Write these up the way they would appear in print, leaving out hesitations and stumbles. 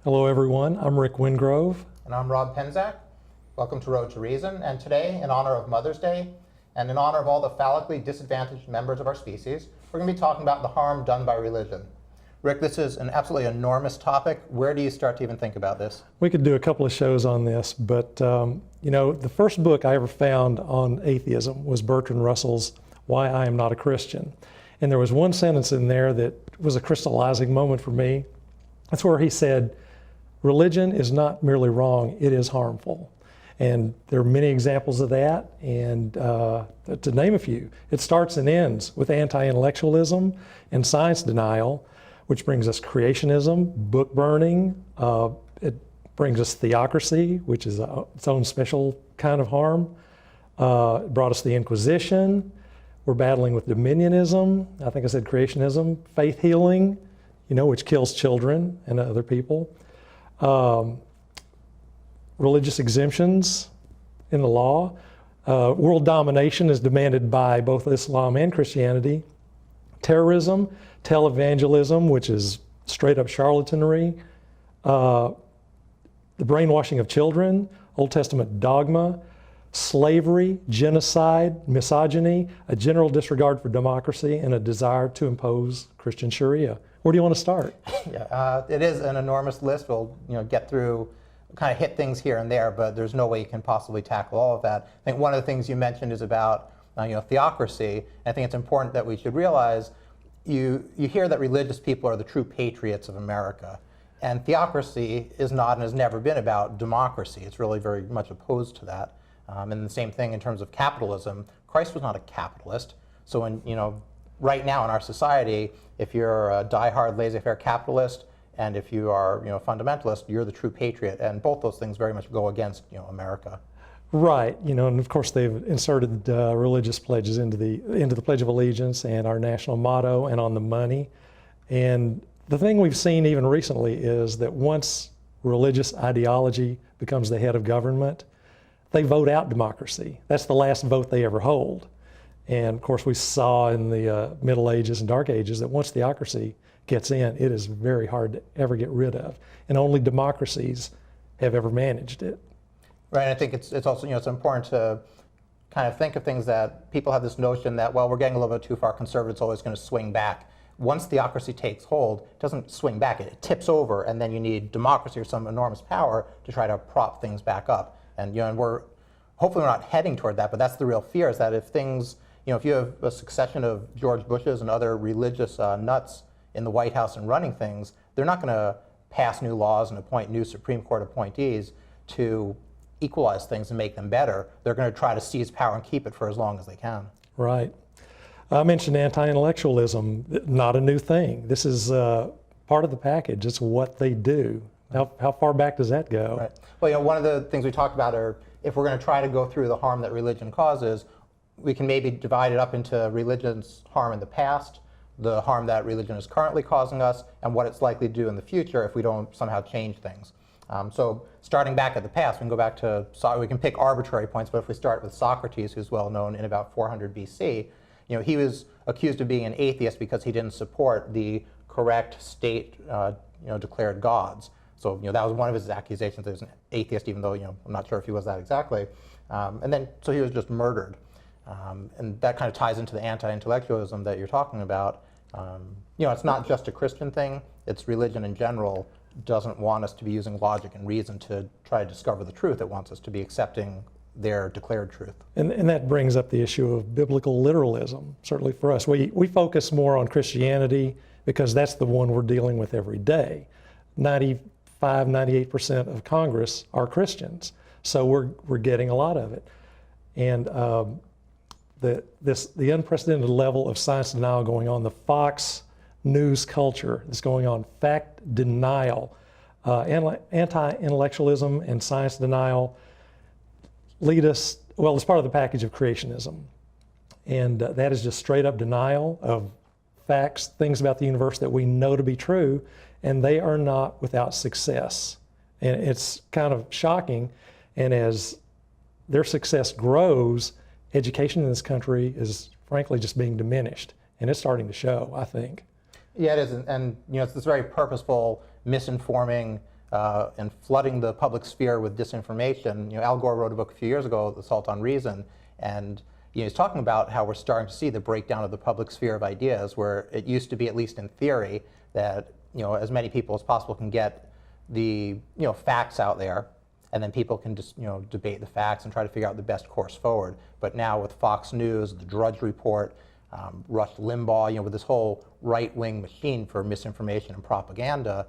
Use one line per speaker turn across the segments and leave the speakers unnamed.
Hello, everyone. I'm Rick Wingrove.
And I'm Rob Penzak. Welcome to Road to Reason. And today, in honor of Mother's Day, and in honor of all the phallically disadvantaged members of our species, we're going to be talking about the harm done by religion. Rick, this is an absolutely enormous topic. Where do you start to even think about this?
We could do a couple of shows on this, but the first book I ever found on atheism was Bertrand Russell's Why I Am Not a Christian. And there was one sentence in there that was a crystallizing moment for me. That's where he said, religion is not merely wrong, it is harmful. And there are many examples of that, and to name a few, it starts and ends with anti-intellectualism and science denial, which brings us creationism, book burning, it brings us theocracy, which is its own special kind of harm. It brought us the Inquisition. We're battling with dominionism, I think I said creationism, faith healing, which kills children and other people. Religious exemptions in the law. World domination is demanded by both Islam and Christianity. Terrorism, televangelism, which is straight up charlatanry. The brainwashing of children, Old Testament dogma. Slavery, genocide, misogyny, a general disregard for democracy, and a desire to impose Christian Sharia. Where do you want to start?
Yeah, it is an enormous list. We'll get through, kind of hit things here and there, but there's no way you can possibly tackle all of that. I think one of the things you mentioned is about theocracy. I think it's important that we should realize you hear that religious people are the true patriots of America. And theocracy is not and has never been about democracy. It's really very much opposed to that. And the same thing in terms of capitalism. Christ was not a capitalist. So when, right now in our society, if you're a diehard laissez-faire capitalist and if you are, fundamentalist, you're the true patriot. And both those things very much go against, America.
Right, and of course they've inserted religious pledges into the Pledge of Allegiance and our national motto and on the money. And the thing we've seen even recently is that once religious ideology becomes the head of government, they vote out democracy. That's the last vote they ever hold. And of course we saw in the Middle Ages and Dark Ages that once theocracy gets in, it is very hard to ever get rid of. And only democracies have ever managed it.
Right, and I think it's also, it's important to kind of think of things that people have this notion that, well, we're getting a little bit too far, conservatives always going to swing back. Once theocracy takes hold, it doesn't swing back, it tips over, and then you need democracy or some enormous power to try to prop things back up. And, and hopefully we're not heading toward that, but that's the real fear, is that if things, if you have a succession of George Bushes and other religious nuts in the White House and running things, they're not going to pass new laws and appoint new Supreme Court appointees to equalize things and make them better. They're going to try to seize power and keep it for as long as they can.
Right. I mentioned anti-intellectualism, not a new thing. This is part of the package. It's what they do. How far back does that go?
Right. Well, one of the things we talked about are, if we're going to try to go through the harm that religion causes, we can maybe divide it up into religion's harm in the past, the harm that religion is currently causing us, and what it's likely to do in the future if we don't somehow change things. So starting back at the past, we can go back to, we can pick arbitrary points, but if we start with Socrates, who's well known in about 400 BC, he was accused of being an atheist because he didn't support the correct state declared gods. So that was one of his accusations, that he was an atheist, even though I'm not sure if he was that exactly. And then so he was just murdered. And that kind of ties into the anti-intellectualism that you're talking about. It's not just a Christian thing, it's religion in general doesn't want us to be using logic and reason to try to discover the truth. It wants us to be accepting their declared truth. And
that brings up the issue of biblical literalism, certainly for us. We focus more on Christianity because that's the one we're dealing with every day. 98% of Congress are Christians, so we're getting a lot of it. And the unprecedented level of science denial going on, the Fox News culture that's going on, fact denial, anti-intellectualism and science denial lead us, well, it's part of the package of creationism. And that is just straight up denial of facts, things about the universe that we know to be true, and they are not without success. And it's kind of shocking. And as their success grows, education in this country is frankly just being diminished. And it's starting to show, I think.
Yeah, it is. And it's this very purposeful misinforming and flooding the public sphere with disinformation. Al Gore wrote a book a few years ago, The Assault on Reason, and he's talking about how we're starting to see the breakdown of the public sphere of ideas, where it used to be, at least in theory, that as many people as possible can get the facts out there, and then people can just debate the facts and try to figure out the best course forward. But now with Fox News, the Drudge Report, Rush Limbaugh, with this whole right-wing machine for misinformation and propaganda,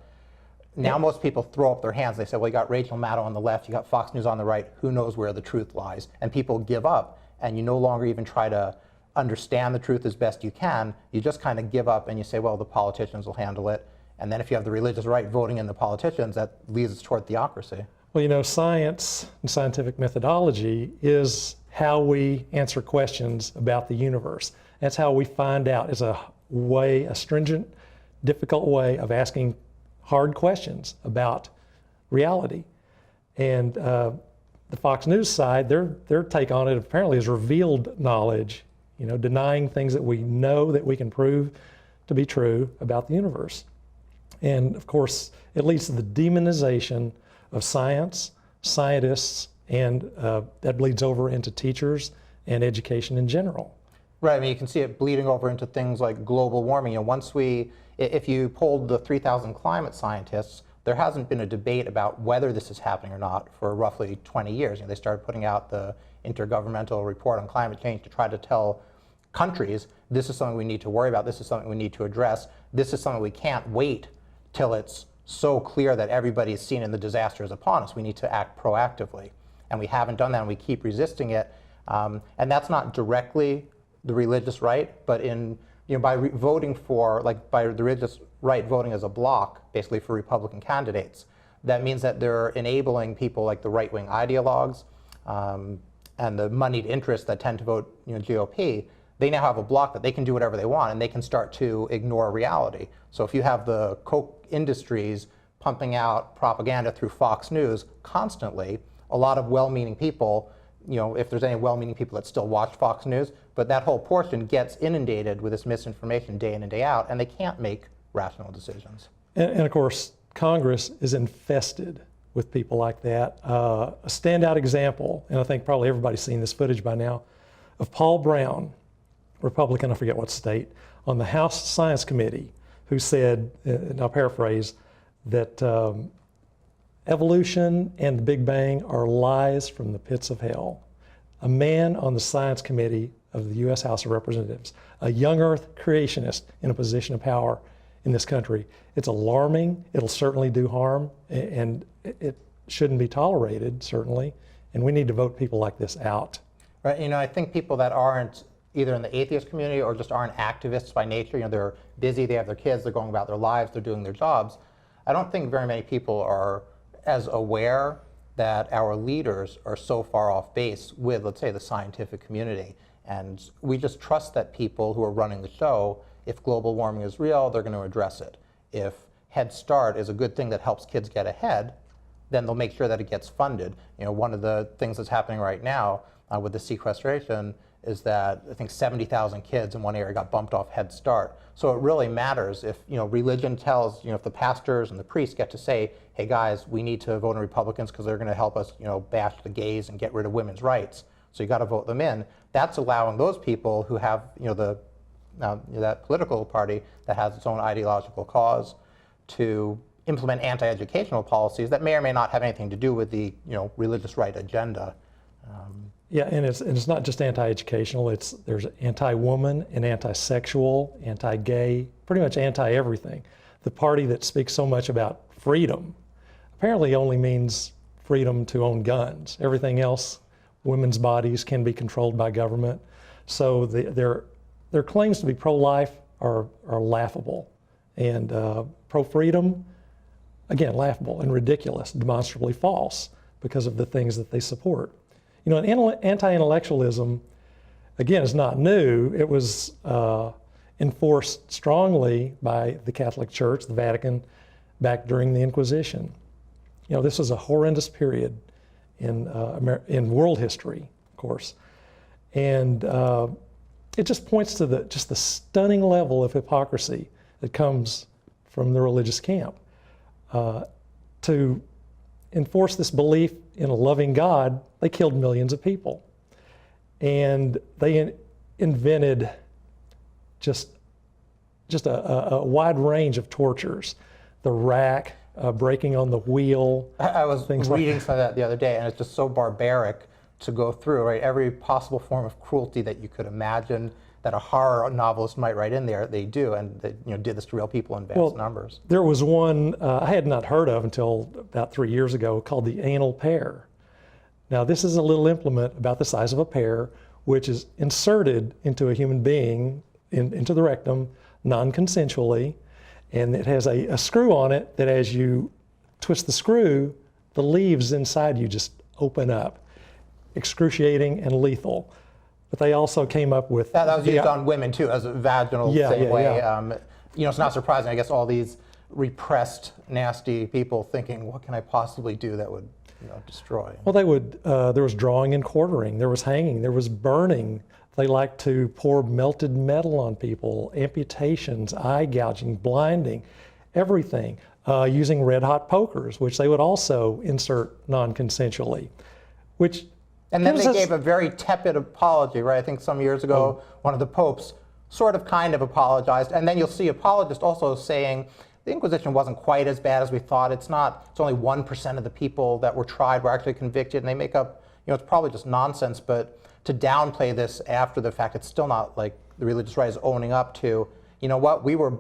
now most people throw up their hands. They say, well, you got Rachel Maddow on the left, you got Fox News on the right, who knows where the truth lies? And people give up, and you no longer even try to understand the truth as best you can. You just kind of give up and you say, well, the politicians will handle it. And then if you have the religious right voting in the politicians, that leads us toward theocracy.
Well, science and scientific methodology is how we answer questions about the universe. That's how we find out. It's a stringent, difficult way of asking hard questions about reality. And the Fox News side, their take on it apparently is revealed knowledge, denying things that we know that we can prove to be true about the universe. And of course, it leads to the demonization of science, scientists, and that bleeds over into teachers and education in general.
Right, you can see it bleeding over into things like global warming. If you polled the 3,000 climate scientists, there hasn't been a debate about whether this is happening or not for roughly 20 years. They started putting out the Intergovernmental Report on Climate Change to try to tell countries, this is something we need to worry about, this is something we need to address, this is something we can't wait till it's so clear that everybody's seen and the disaster is upon us. We need to act proactively. And we haven't done that, and we keep resisting it. And that's not directly the religious right, but by voting for, by the religious right voting as a bloc, basically for Republican candidates, that means that they're enabling people like the right-wing ideologues and the moneyed interests that tend to vote GOP. They now have a bloc that they can do whatever they want, and they can start to ignore reality. So if you have the Koch industries pumping out propaganda through Fox News constantly, a lot of well-meaning people, if there's any well-meaning people that still watch Fox News, but that whole portion gets inundated with this misinformation day in and day out, and they can't make rational decisions.
And of course, Congress is infested with people like that. A standout example, and I think probably everybody's seen this footage by now, of Paul Brown, Republican, I forget what state, on the House Science Committee, who said, and I'll paraphrase, that evolution and the Big Bang are lies from the pits of hell. A man on the Science Committee of the U.S. House of Representatives, a young Earth creationist in a position of power in this country. It's alarming. It'll certainly do harm, and it shouldn't be tolerated, certainly. And we need to vote people like this out.
Right. I think people that aren't either in the atheist community or just aren't activists by nature, they're busy, they have their kids, they're going about their lives, they're doing their jobs. I don't think very many people are as aware that our leaders are so far off base with, let's say, the scientific community. And we just trust that people who are running the show, if global warming is real, they're going to address it. If Head Start is a good thing that helps kids get ahead, then they'll make sure that it gets funded. One of the things that's happening right now with the sequestration is that I think 70,000 kids in one area got bumped off Head Start. So it really matters if religion tells, if the pastors and the priests get to say, hey guys, we need to vote in Republicans because they're going to help us bash the gays and get rid of women's rights. So you got to vote them in. That's allowing those people who have that political party that has its own ideological cause to implement anti-educational policies that may or may not have anything to do with the religious right agenda.
Yeah, and it's not just anti-educational. There's anti-woman and anti-sexual, anti-gay, pretty much anti-everything. The party that speaks so much about freedom apparently only means freedom to own guns. Everything else, women's bodies can be controlled by government. So their claims to be pro-life are laughable, and pro-freedom, again, laughable and ridiculous, demonstrably false because of the things that they support. Anti-intellectualism, again, is not new. It was enforced strongly by the Catholic Church, the Vatican, back during the Inquisition. This was a horrendous period in world history, of course. And it just points to the stunning level of hypocrisy that comes from the religious camp. To to enforce this belief in a loving God, they killed millions of people. And they invented just a wide range of tortures. The rack, breaking on the wheel.
I was
things
reading
like
some of that the other day, and it's just so barbaric to go through, right? Every possible form of cruelty that you could imagine that a horror novelist might write in there, they do, and they did this to real people in vast numbers.
There was one I had not heard of until about 3 years ago called the anal pear. Now, this is a little implement about the size of a pear, which is inserted into a human being, into the rectum, non-consensually, and it has a screw on it that as you twist the screw, the leaves inside you just open up. Excruciating and lethal. But they also came up with...
That was used on women too, as a vaginal same way. It's not surprising, I guess, all these repressed, nasty people thinking, what can I possibly do that would destroy?
Well, there was drawing and quartering, there was hanging, there was burning. They liked to pour melted metal on people, amputations, eye gouging, blinding, everything. Using red hot pokers, which they would also insert non-consensually, which...
And then they gave a very tepid apology, right? I think some years ago, one of the popes sort of kind of apologized. And then you'll see apologists also saying the Inquisition wasn't quite as bad as we thought. It's only 1% of the people that were tried were actually convicted. And they make up, it's probably just nonsense. But to downplay this after the fact, it's still not like the religious right is owning up to, you know what, we were,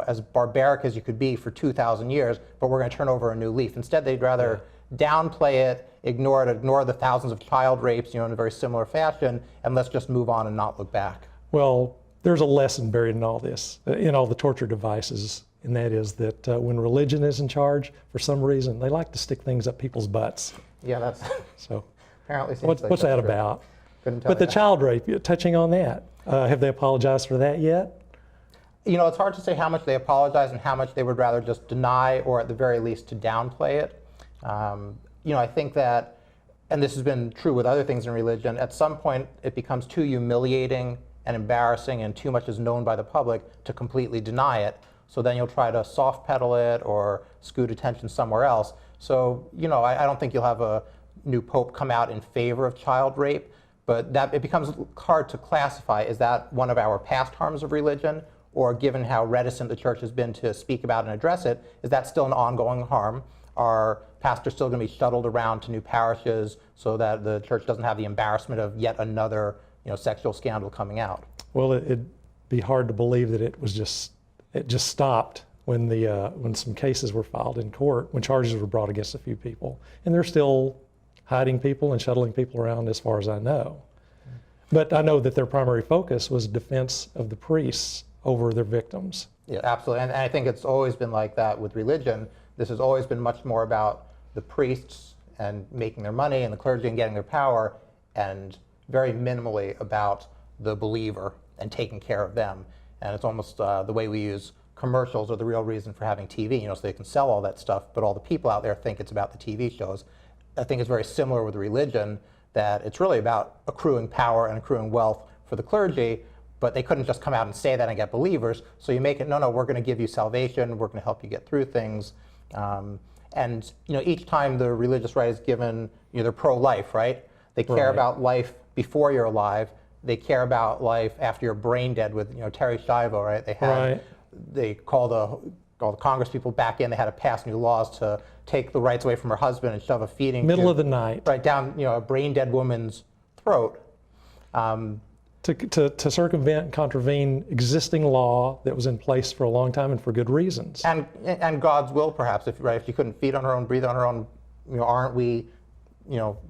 as barbaric as you could be for 2,000 years, but we're going to turn over a new leaf. Instead, they'd rather downplay it, ignore the thousands of child rapes, in a very similar fashion, and let's just move on and not look back.
Well, there's a lesson buried in all this, in all the torture devices, and that is that when religion is in charge, for some reason, they like to stick things up people's butts.
Yeah, that's
so.
Apparently seems
what's
like
that
true.
about?
But
the child rape, touching on that, have they apologized for that yet?
It's hard to say how much they apologize and how much they would rather just deny, or at the very least to downplay it. I think that, and this has been true with other things in religion, at some point it becomes too humiliating and embarrassing and too much is known by the public to completely deny it. So then you'll try to soft pedal it or scoot attention somewhere else. So, I don't think you'll have a new pope come out in favor of child rape, but that it becomes hard to classify. Is that one of our past harms of religion? Or given how reticent the church has been to speak about and address it, is that still an ongoing harm? Are pastors still going to be shuttled around to new parishes so that the church doesn't have the embarrassment of yet another sexual scandal coming out?
Well, it'd be hard to believe that it just stopped when some cases were filed in court, when charges were brought against a few people. And they're still hiding people and shuttling people around as far as I know. But I know that their primary focus was defense of the priests over their victims.
Yeah, absolutely. And I think it's always been like that with religion. This has always been much more about the priests and making their money and the clergy and getting their power, and very minimally about the believer and taking care of them. And it's almost the way we use commercials are the real reason for having TV, so they can sell all that stuff, but all the people out there think it's about the TV shows. I think it's very similar with religion, that it's really about accruing power and accruing wealth for the clergy, but they couldn't just come out and say that and get believers. So you make it, no, we're going to give you salvation, we're going to help you get through things. And each time the religious right is given, they're pro-life, right? They care about life before you're alive. They care about life after you're brain dead. With Terry Schiavo, right? They called the Congress people back in. They had to pass new laws to take the rights away from her husband and shove a feeding
middle of the night,
right down a brain dead woman's throat.
To circumvent and contravene existing law that was in place for a long time and for good reasons.
And God's will, perhaps, if she couldn't feed on her own, breathe on her own, aren't we,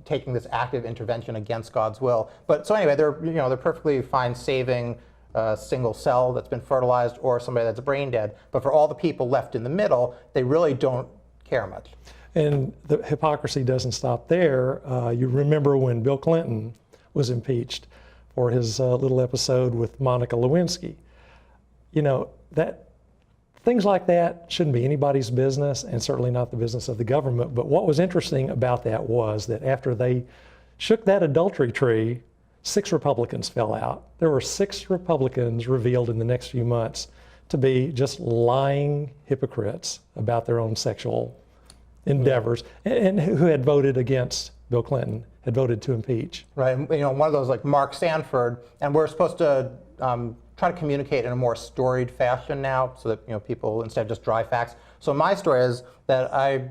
taking this active intervention against God's will? But so anyway, they're perfectly fine saving a single cell that's been fertilized or somebody that's brain dead. But for all the people left in the middle, they really don't care much.
And the hypocrisy doesn't stop there. You remember when Bill Clinton was impeached for his little episode with Monica Lewinsky. That things like that shouldn't be anybody's business, and certainly not the business of the government. But what was interesting about that was that after they shook that adultery tree, 6 Republicans fell out. There were 6 Republicans revealed in the next few months to be just lying hypocrites about their own sexual endeavors, and who had voted against Bill Clinton, had voted to impeach.
Right, and, one of those like Mark Sanford, and we're supposed to try to communicate in a more storied fashion now, so that people, instead of just dry facts. So my story is that I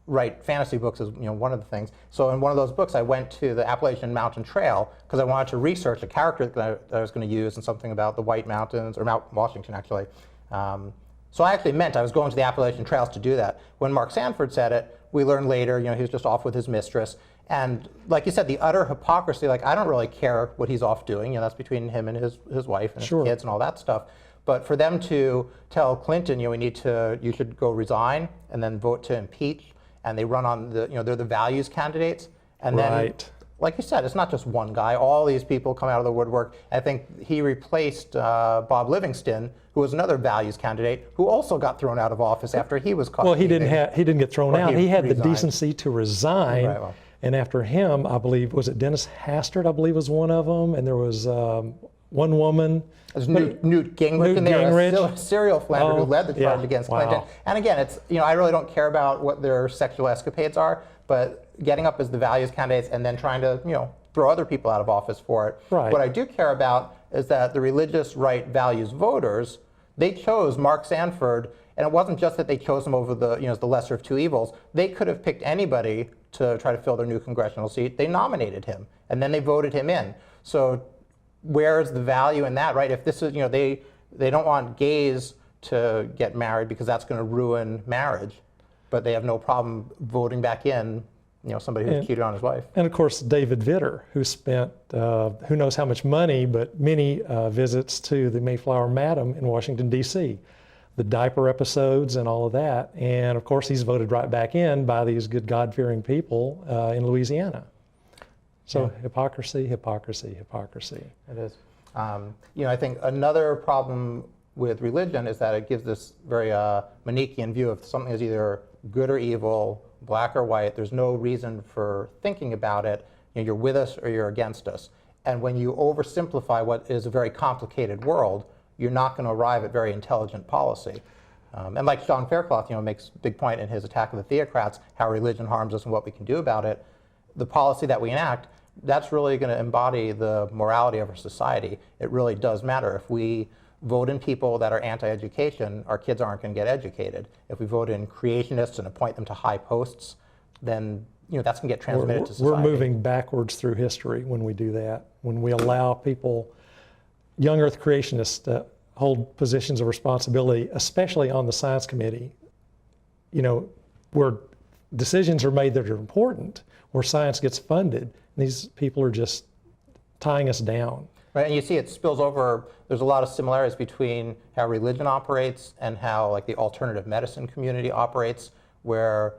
write fantasy books is one of the things. So in one of those books, I went to the Appalachian Mountain Trail because I wanted to research a character that I was going to use and something about the White Mountains, or Mount Washington actually. So I actually meant I was going to the Appalachian Trails to do that. When Mark Sanford said it, we learned later, he was just off with his mistress. And like you said, the utter hypocrisy, like I don't really care what he's off doing, that's between him and his wife and his kids and all that stuff. But for them to tell Clinton, you should go resign and then vote to impeach, and they run on they're the values candidates. And then, like you said, it's not just one guy. All these people come out of the woodwork. I think he replaced Bob Livingston, who was another values candidate, who also got thrown out of office after he was caught.
Well, he didn't get thrown out. He had the decency to resign.
Right, well.
And after him, I believe, was it Dennis Hastert, I believe was one of them, and there was one woman.
There's Newt Gingrich in there, a serial philanderer who led the charge against Clinton. And again, it's I really don't care about what their sexual escapades are, but getting up as the values candidates and then trying to throw other people out of office for it.
Right.
What I do care about is that the religious right values voters, they chose Mark Sanford, and it wasn't just that they chose him over the the lesser of two evils. They could have picked anybody to try to fill their new congressional seat. They nominated him, and then they voted him in. So where's the value in that, right? If this is, they don't want gays to get married because that's going to ruin marriage, but they have no problem voting back in, somebody who's cheated on his wife.
And of course, David Vitter, who spent who knows how much money, but many visits to the Mayflower Madam in Washington, D.C., the diaper episodes and all of that. And of course, he's voted right back in by these good God-fearing people in Louisiana. So hypocrisy, hypocrisy, hypocrisy.
It is. I think another problem with religion is that it gives this very Manichaean view of something as either good or evil, black or white. There's no reason for thinking about it. You're with us or you're against us. And when you oversimplify what is a very complicated world, you're not going to arrive at very intelligent policy. And like John Faircloth, makes a big point in his Attack of the Theocrats, how religion harms us and what we can do about it. The policy that we enact, that's really going to embody the morality of our society. It really does matter. If we vote in people that are anti-education, our kids aren't going to get educated. If we vote in creationists and appoint them to high posts, then that's going to get transmitted to society.
We're moving backwards through history when we do that. When we allow people, young Earth creationists, to hold positions of responsibility, especially on the science committee, where decisions are made that are important, where science gets funded. These people are just tying us down.
Right, and you see it spills over. There's a lot of similarities between how religion operates and how the alternative medicine community operates, where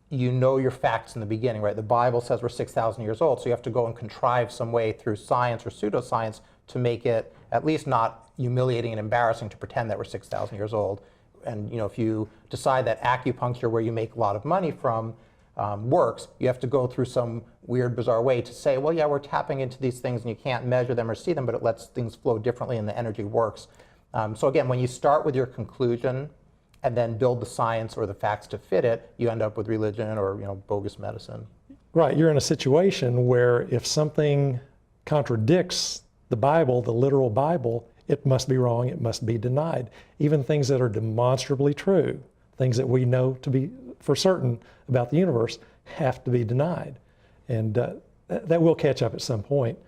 your facts in the beginning, right? The Bible says we're 6,000 years old, so you have to go and contrive some way through science or pseudoscience to make it at least not humiliating and embarrassing to pretend that we're 6,000 years old. And if you decide that acupuncture, where you make a lot of money from, works, you have to go through some weird, bizarre way to say, well, yeah, we're tapping into these things and you can't measure them or see them, but it lets things flow differently and the energy works. So again, when you start with your conclusion and then build the science or the facts to fit it, you end up with religion or bogus medicine.
Right, you're in a situation where if something contradicts the Bible, the literal Bible, it must be wrong, it must be denied. Even things that are demonstrably true, things that we know to be for certain about the universe, have to be denied. And that will catch up at some point.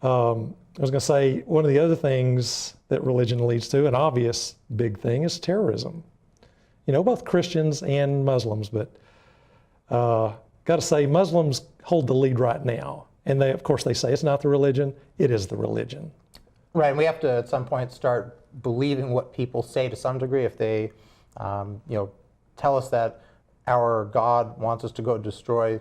I was going to say, one of the other things that religion leads to, an obvious big thing, is terrorism. Both Christians and Muslims, but got to say, Muslims hold the lead right now. And of course, they say it's not the religion, it is the religion.
Right, and we have to, at some point, start believing what people say to some degree. If they, tell us that our God wants us to go destroy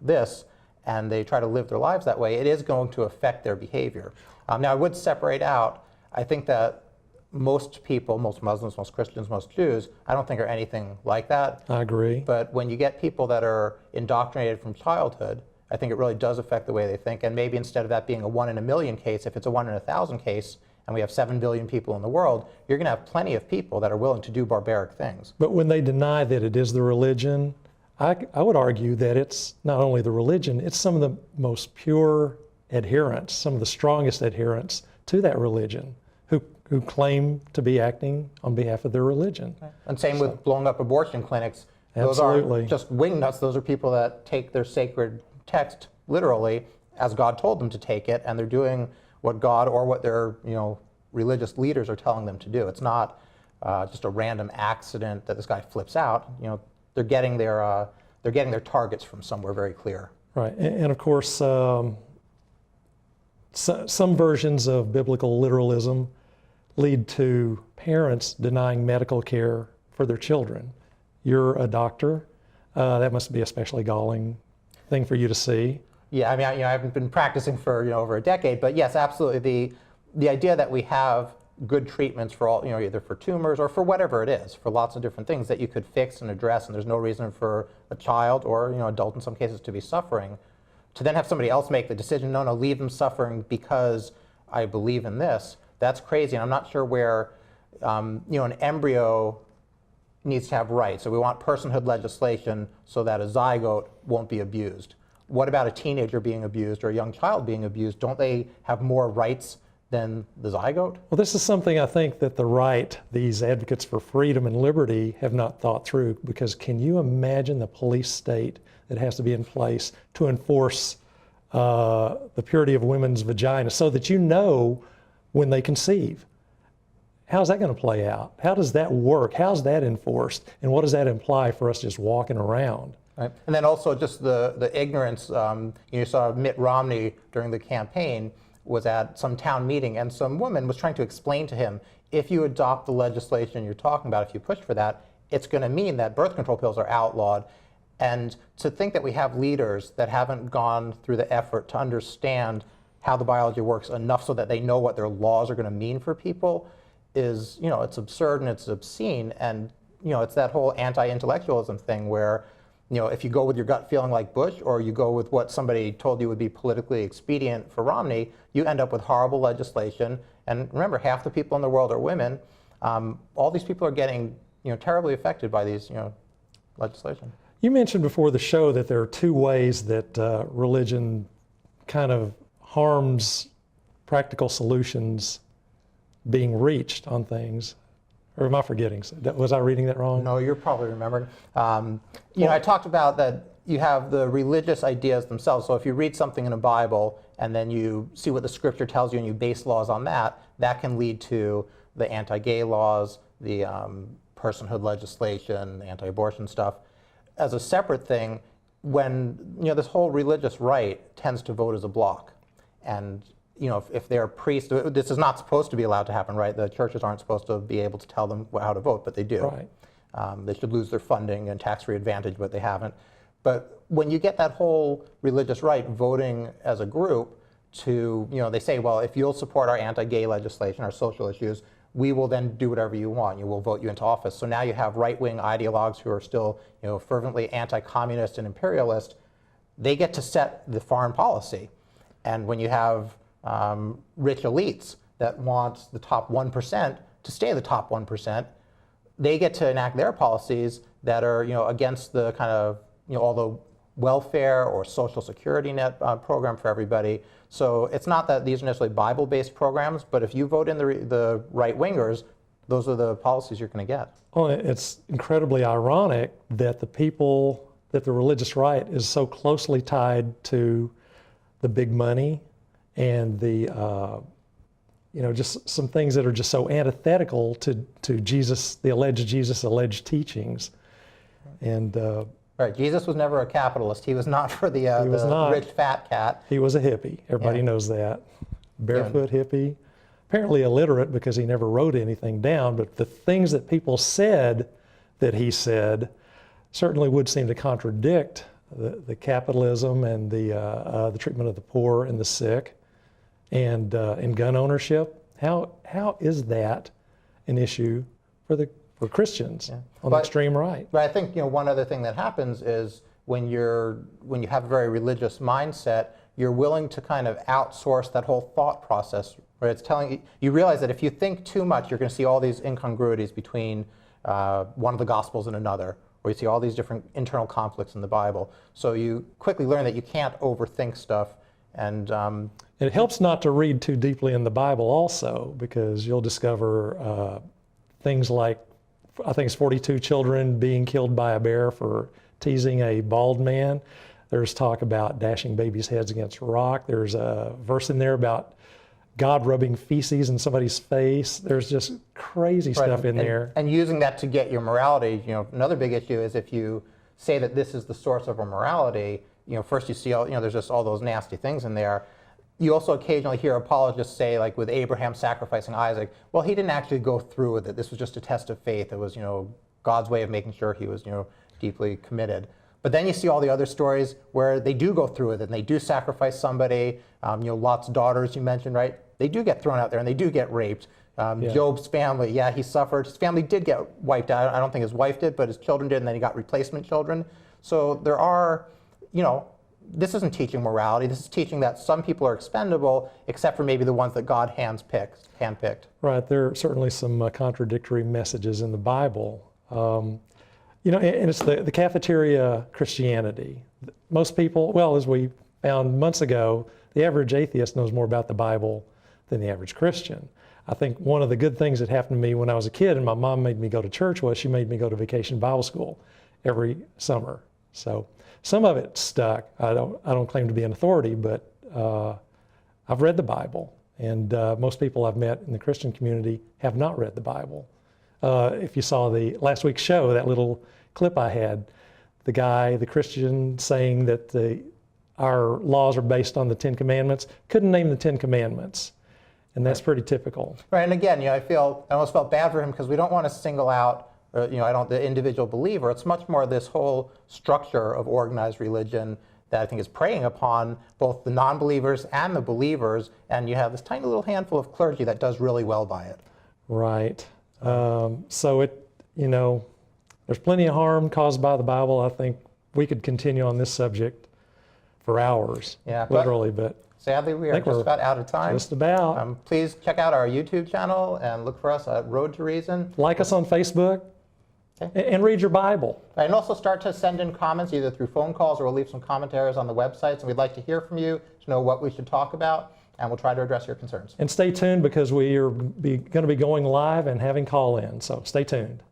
this, and they try to live their lives that way, it is going to affect their behavior. Now, I would separate out, I think that most people, most Muslims, most Christians, most Jews, I don't think are anything like that.
I agree.
But when you get people that are indoctrinated from childhood, I think it really does affect the way they think. And maybe instead of that being a 1 in a million case, if it's a 1 in 1,000 case, and we have 7 billion people in the world, you're going to have plenty of people that are willing to do barbaric things.
But when they deny that it is the religion, I would argue that it's not only the religion, it's some of the most pure adherents, some of the strongest adherents to that religion who claim to be acting on behalf of their religion.
And same with blowing up abortion clinics. Those
Absolutely.
aren't just wingnuts. Those are people that take their sacred text literally as God told them to take it, and they're doing what God or what their religious leaders are telling them to do. It's not just a random accident that this guy flips out. They're getting their targets from somewhere very clear.
Right, and of course, some versions of biblical literalism lead to parents denying medical care for their children. You're a doctor. That must be a especially galling thing for you to see.
Yeah, I mean, I've been practicing for over a decade, but yes, absolutely. The idea that we have good treatments for all, either for tumors or for whatever it is, for lots of different things that you could fix and address, and there's no reason for a child or adult in some cases to be suffering, to then have somebody else make the decision, no, leave them suffering because I believe in this. That's crazy, and I'm not sure where an embryo needs to have rights. So we want personhood legislation so that a zygote won't be abused. What about a teenager being abused or a young child being abused? Don't they have more rights than the zygote?
Well, this is something I think that the right, these advocates for freedom and liberty, have not thought through, because can you imagine the police state that has to be in place to enforce the purity of women's vaginas so that when they conceive? How's that going to play out? How does that work? How's that enforced? And what does that imply for us just walking around?
Right. And then also just the ignorance. You saw Mitt Romney during the campaign was at some town meeting, and some woman was trying to explain to him, if you adopt the legislation you're talking about, if you push for that, it's going to mean that birth control pills are outlawed. And to think that we have leaders that haven't gone through the effort to understand how the biology works enough so that they know what their laws are going to mean for people is, it's absurd and it's obscene. And, it's that whole anti-intellectualism thing where, if you go with your gut feeling like Bush, or you go with what somebody told you would be politically expedient for Romney, you end up with horrible legislation. And remember, half the people in the world are women. All these people are getting, terribly affected by these, legislation.
You mentioned before the show that there are two ways that religion kind of harms practical solutions being reached on things. Or am I forgetting? Was I reading that wrong?
No, you're probably remembering. I talked about that you have the religious ideas themselves. So if you read something in a Bible and then you see what the scripture tells you and you base laws on that, that can lead to the anti-gay laws, the personhood legislation, the anti-abortion stuff. As a separate thing, when this whole religious right tends to vote as a bloc, and if they're priests, this is not supposed to be allowed to happen, right? The churches aren't supposed to be able to tell them how to vote, but they do.
Right.
They should lose their funding and tax-free advantage, but they haven't. But when you get that whole religious right voting as a group to, they say, well, if you'll support our anti-gay legislation, our social issues, we will then do whatever you want. We'll vote you into office. So now you have right-wing ideologues who are still, fervently anti-communist and imperialist. They get to set the foreign policy. And when you have rich elites that want the top 1% to stay the top 1%, they get to enact their policies that are, against the kind of, all the welfare or social security net program for everybody. So it's not that these are necessarily Bible-based programs, but if you vote in the right-wingers, those are the policies you're going to get.
Well, it's incredibly ironic that the religious right is so closely tied to the big money and the, just some things that are just so antithetical to Jesus, the alleged teachings. And
right, Jesus was never a capitalist. He was not for the rich fat cat.
He was a hippie. Everybody knows that. Barefoot hippie. Apparently illiterate because he never wrote anything down, but the things that people said that he said certainly would seem to contradict the capitalism and the treatment of the poor and the sick and gun ownership. How is that an issue for Christians on the extreme right?
But I think one other thing that happens is when you have a very religious mindset, you're willing to kind of outsource that whole thought process. Where it's telling you realize that if you think too much, you're going to see all these incongruities between one of the Gospels and another, or you see all these different internal conflicts in the Bible. So you quickly learn that you can't overthink stuff. And
it helps not to read too deeply in the Bible also, because you'll discover things like, I think it's 42 children being killed by a bear for teasing a bald man. There's talk about dashing babies' heads against a rock. There's a verse in there about God rubbing feces in somebody's face. There's just crazy stuff in there.
And using that to get your morality, another big issue is if you say that this is the source of our morality, first you see all, there's just all those nasty things in there. You also occasionally hear apologists say, like with Abraham sacrificing Isaac, well, he didn't actually go through with it. This was just a test of faith. It was, God's way of making sure he was, deeply committed. But then you see all the other stories where they do go through with it and they do sacrifice somebody. Lot's daughters you mentioned, right? They do get thrown out there and they do get raped. Job's family, yeah, he suffered. His family did get wiped out. I don't think his wife did, but his children did, and then he got replacement children. So there are, this isn't teaching morality. This is teaching that some people are expendable, except for maybe the ones that God handpicked.
Right. There are certainly some contradictory messages in the Bible. And it's the cafeteria Christianity. Most people, well, as we found months ago, the average atheist knows more about the Bible than the average Christian. I think one of the good things that happened to me when I was a kid and my mom made me go to church was she made me go to vacation Bible school every summer. So some of it stuck. I don't claim to be an authority, but I've read the Bible, and most people I've met in the Christian community have not read the Bible. If you saw the last week's show, that little clip I had, the Christian saying that our laws are based on the Ten Commandments, couldn't name the Ten Commandments. And that's pretty typical.
Right, and again, I almost felt bad for him because we don't want to single out, the individual believer. It's much more this whole structure of organized religion that I think is preying upon both the non-believers and the believers, and you have this tiny little handful of clergy that does really well by it.
Right. So there's plenty of harm caused by the Bible. I think we could continue on this subject for hours, literally, but
sadly, we are just about out of time.
Just about.
Please check out our YouTube channel and look for us at Road to Reason.
Like us on Facebook, and read your Bible.
And also start to send in comments either through phone calls or we'll leave some commentaries on the websites. And we'd like to hear from you to know what we should talk about, and we'll try to address your concerns.
And stay tuned because we are going to be going live and having call-in, so stay tuned.